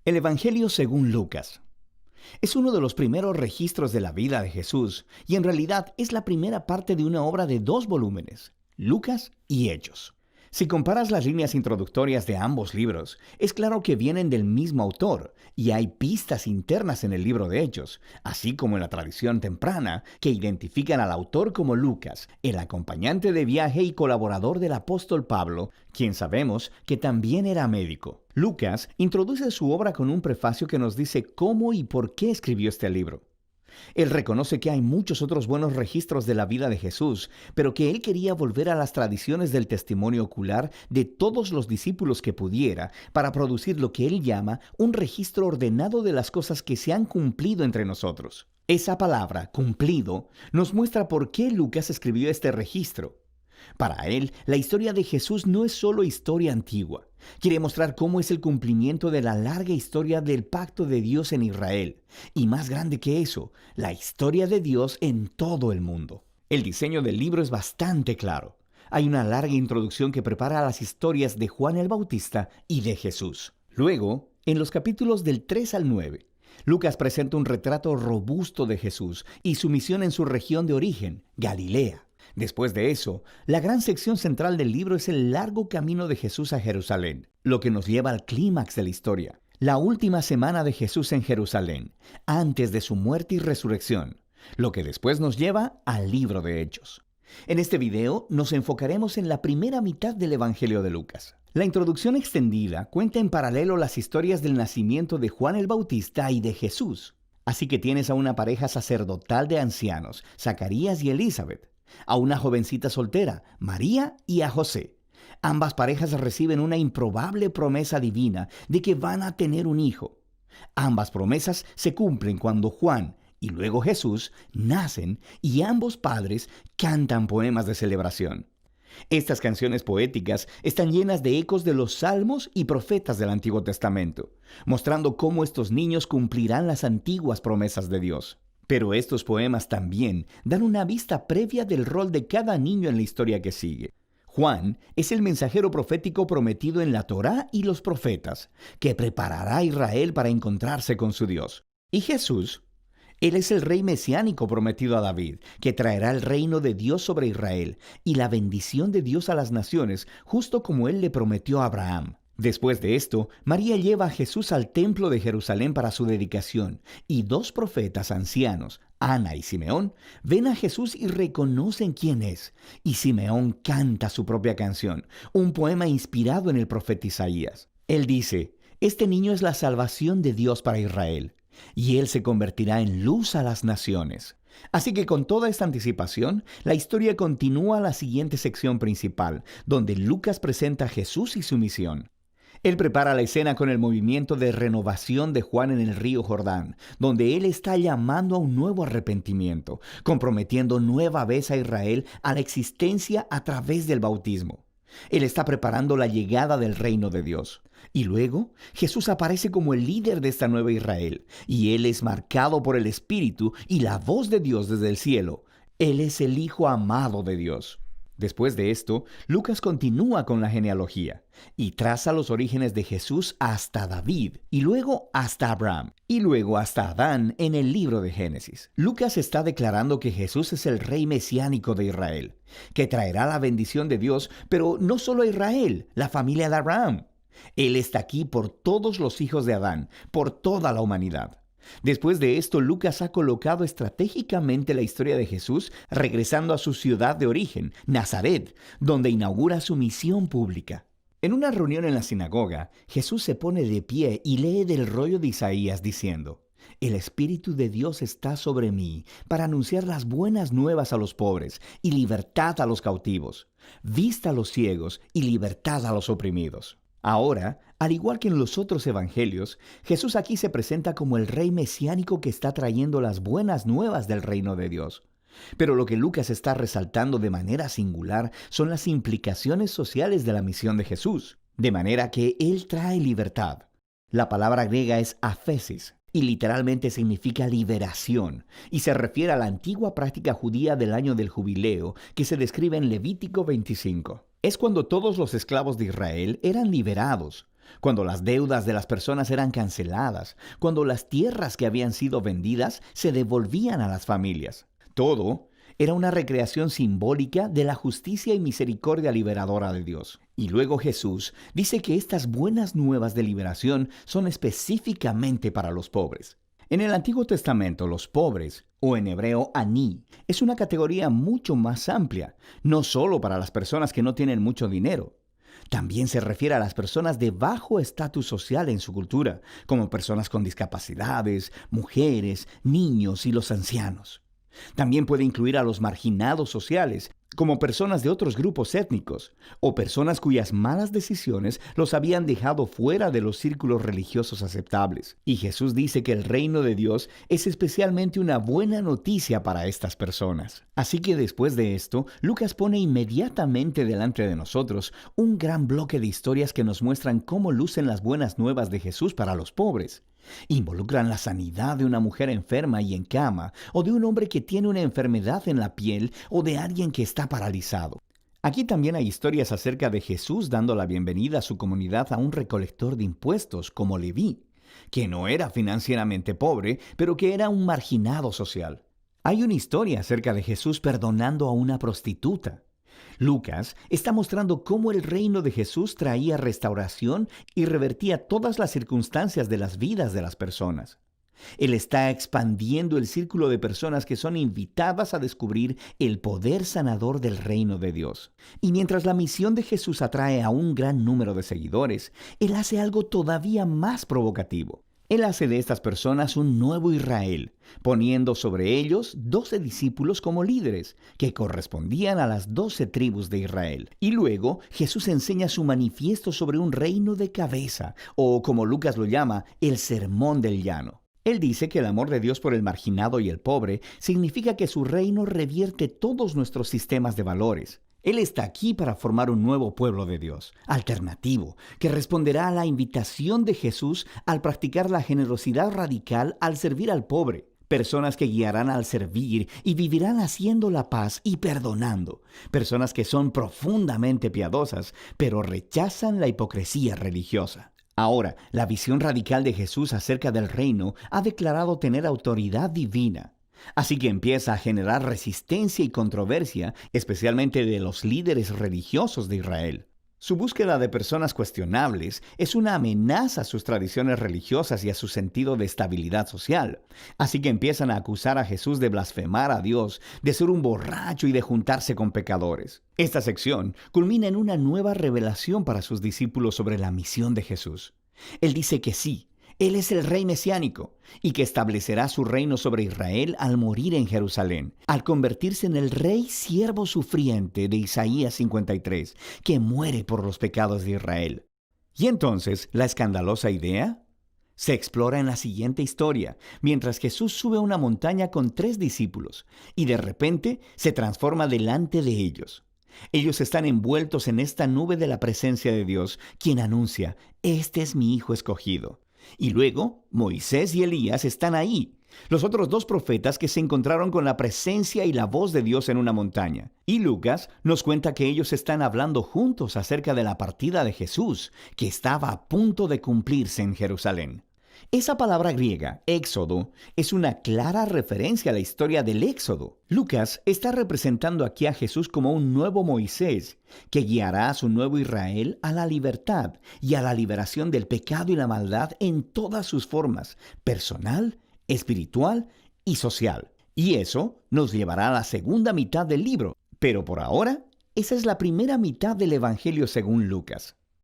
El Evangelio según Lucas. Es uno de los primeros registros de la vida de Jesús y en realidad es la primera parte de una obra de 2 volúmenes, Lucas y Hechos. Si comparas las líneas introductorias de ambos libros, es claro que vienen del mismo autor y hay pistas internas en el libro de Hechos, así como en la tradición temprana, que identifican al autor como Lucas, el acompañante de viaje y colaborador del apóstol Pablo, quien sabemos que también era médico. Lucas introduce su obra con un prefacio que nos dice cómo y por qué escribió este libro. Él reconoce que hay muchos otros buenos registros de la vida de Jesús, pero que él quería volver a las tradiciones del testimonio ocular de todos los discípulos que pudiera para producir lo que él llama un registro ordenado de las cosas que se han cumplido entre nosotros. Esa palabra, cumplido, nos muestra por qué Lucas escribió este registro. Para él, la historia de Jesús no es solo historia antigua. Quiere mostrar cómo es el cumplimiento de la larga historia del pacto de Dios en Israel. Y más grande que eso, la historia de Dios en todo el mundo. El diseño del libro es bastante claro. Hay una larga introducción que prepara las historias de Juan el Bautista y de Jesús. Luego, en los capítulos del 3 al 9, Lucas presenta un retrato robusto de Jesús y su misión en su región de origen, Galilea. Después de eso, la gran sección central del libro es el largo camino de Jesús a Jerusalén, lo que nos lleva al clímax de la historia, la última semana de Jesús en Jerusalén, antes de su muerte y resurrección, lo que después nos lleva al libro de Hechos. En este video nos enfocaremos en la primera mitad del Evangelio de Lucas. La introducción extendida cuenta en paralelo las historias del nacimiento de Juan el Bautista y de Jesús. Así que tienes a una pareja sacerdotal de ancianos, Zacarías y Elizabeth, a una jovencita soltera, María, y a José. Ambas parejas reciben una improbable promesa divina de que van a tener un hijo. Ambas promesas se cumplen cuando Juan y luego Jesús nacen y ambos padres cantan poemas de celebración. Estas canciones poéticas están llenas de ecos de los salmos y profetas del Antiguo Testamento, mostrando cómo estos niños cumplirán las antiguas promesas de Dios. Pero estos poemas también dan una vista previa del rol de cada niño en la historia que sigue. Juan es el mensajero profético prometido en la Torá y los profetas, que preparará a Israel para encontrarse con su Dios. Y Jesús, él es el rey mesiánico prometido a David, que traerá el reino de Dios sobre Israel y la bendición de Dios a las naciones, justo como él le prometió a Abraham. Después de esto, María lleva a Jesús al templo de Jerusalén para su dedicación, y 2 profetas ancianos, Ana y Simeón, ven a Jesús y reconocen quién es, y Simeón canta su propia canción, un poema inspirado en el profeta Isaías. Él dice: «Este niño es la salvación de Dios para Israel, y él se convertirá en luz a las naciones». Así que con toda esta anticipación, la historia continúa a la siguiente sección principal, donde Lucas presenta a Jesús y su misión. Él prepara la escena con el movimiento de renovación de Juan en el río Jordán, donde él está llamando a un nuevo arrepentimiento, comprometiendo nueva vez a Israel a la existencia a través del bautismo. Él está preparando la llegada del reino de Dios. Y luego, Jesús aparece como el líder de esta nueva Israel, y él es marcado por el Espíritu y la voz de Dios desde el cielo. Él es el Hijo amado de Dios. Después de esto, Lucas continúa con la genealogía y traza los orígenes de Jesús hasta David, y luego hasta Abraham, y luego hasta Adán en el libro de Génesis. Lucas está declarando que Jesús es el rey mesiánico de Israel, que traerá la bendición de Dios, pero no solo a Israel, la familia de Abraham. Él está aquí por todos los hijos de Adán, por toda la humanidad. Después de esto, Lucas ha colocado estratégicamente la historia de Jesús regresando a su ciudad de origen, Nazaret, donde inaugura su misión pública. En una reunión en la sinagoga, Jesús se pone de pie y lee del rollo de Isaías diciendo: «El Espíritu de Dios está sobre mí para anunciar las buenas nuevas a los pobres y libertad a los cautivos, vista a los ciegos y libertad a los oprimidos». Ahora, al igual que en los otros evangelios, Jesús aquí se presenta como el rey mesiánico que está trayendo las buenas nuevas del reino de Dios. Pero lo que Lucas está resaltando de manera singular son las implicaciones sociales de la misión de Jesús, de manera que él trae libertad. La palabra griega es aphesis, y literalmente significa liberación, y se refiere a la antigua práctica judía del año del jubileo que se describe en Levítico 25. Es cuando todos los esclavos de Israel eran liberados, cuando las deudas de las personas eran canceladas, cuando las tierras que habían sido vendidas se devolvían a las familias. Todo era una recreación simbólica de la justicia y misericordia liberadora de Dios. Y luego Jesús dice que estas buenas nuevas de liberación son específicamente para los pobres. En el Antiguo Testamento, los pobres, o en hebreo aní, es una categoría mucho más amplia, no solo para las personas que no tienen mucho dinero. También se refiere a las personas de bajo estatus social en su cultura, como personas con discapacidades, mujeres, niños y los ancianos. También puede incluir a los marginados sociales, como personas de otros grupos étnicos, o personas cuyas malas decisiones los habían dejado fuera de los círculos religiosos aceptables. Y Jesús dice que el reino de Dios es especialmente una buena noticia para estas personas. Así que después de esto, Lucas pone inmediatamente delante de nosotros un gran bloque de historias que nos muestran cómo lucen las buenas nuevas de Jesús para los pobres. Involucran la sanidad de una mujer enferma y en cama, o de un hombre que tiene una enfermedad en la piel, o de alguien que está paralizado. Aquí también hay historias acerca de Jesús dando la bienvenida a su comunidad a un recolector de impuestos como Leví, que no era financieramente pobre, pero que era un marginado social. Hay una historia acerca de Jesús perdonando a una prostituta. Lucas está mostrando cómo el reino de Jesús traía restauración y revertía todas las circunstancias de las vidas de las personas. Él está expandiendo el círculo de personas que son invitadas a descubrir el poder sanador del reino de Dios. Y mientras la misión de Jesús atrae a un gran número de seguidores, Él hace algo todavía más provocativo. Él hace de estas personas un nuevo Israel, poniendo sobre ellos 12 discípulos como líderes, que correspondían a las 12 tribus de Israel. Y luego Jesús enseña su manifiesto sobre un reino de cabeza, o como Lucas lo llama, el sermón del llano. Él dice que el amor de Dios por el marginado y el pobre significa que su reino revierte todos nuestros sistemas de valores. Él está aquí para formar un nuevo pueblo de Dios, alternativo, que responderá a la invitación de Jesús al practicar la generosidad radical al servir al pobre. Personas que guiarán al servir y vivirán haciendo la paz y perdonando. Personas que son profundamente piadosas, pero rechazan la hipocresía religiosa. Ahora, la visión radical de Jesús acerca del reino ha declarado tener autoridad divina. Así que empieza a generar resistencia y controversia, especialmente de los líderes religiosos de Israel. Su búsqueda de personas cuestionables es una amenaza a sus tradiciones religiosas y a su sentido de estabilidad social. Así que empiezan a acusar a Jesús de blasfemar a Dios, de ser un borracho y de juntarse con pecadores. Esta sección culmina en una nueva revelación para sus discípulos sobre la misión de Jesús. Él dice que sí, Él es el rey mesiánico y que establecerá su reino sobre Israel al morir en Jerusalén, al convertirse en el rey siervo sufriente de Isaías 53, que muere por los pecados de Israel. Y entonces, ¿la escandalosa idea? Se explora en la siguiente historia, mientras Jesús sube a una montaña con 3 discípulos y de repente se transforma delante de ellos. Ellos están envueltos en esta nube de la presencia de Dios, quien anuncia, «Este es mi Hijo escogido». Y luego, Moisés y Elías están ahí, los otros 2 profetas que se encontraron con la presencia y la voz de Dios en una montaña. Y Lucas nos cuenta que ellos están hablando juntos acerca de la partida de Jesús, que estaba a punto de cumplirse en Jerusalén. Esa palabra griega, éxodo, es una clara referencia a la historia del éxodo. Lucas está representando aquí a Jesús como un nuevo Moisés, que guiará a su nuevo Israel a la libertad y a la liberación del pecado y la maldad en todas sus formas, personal, espiritual y social. Y eso nos llevará a la segunda mitad del libro, pero por ahora, esa es la primera mitad del Evangelio según Lucas.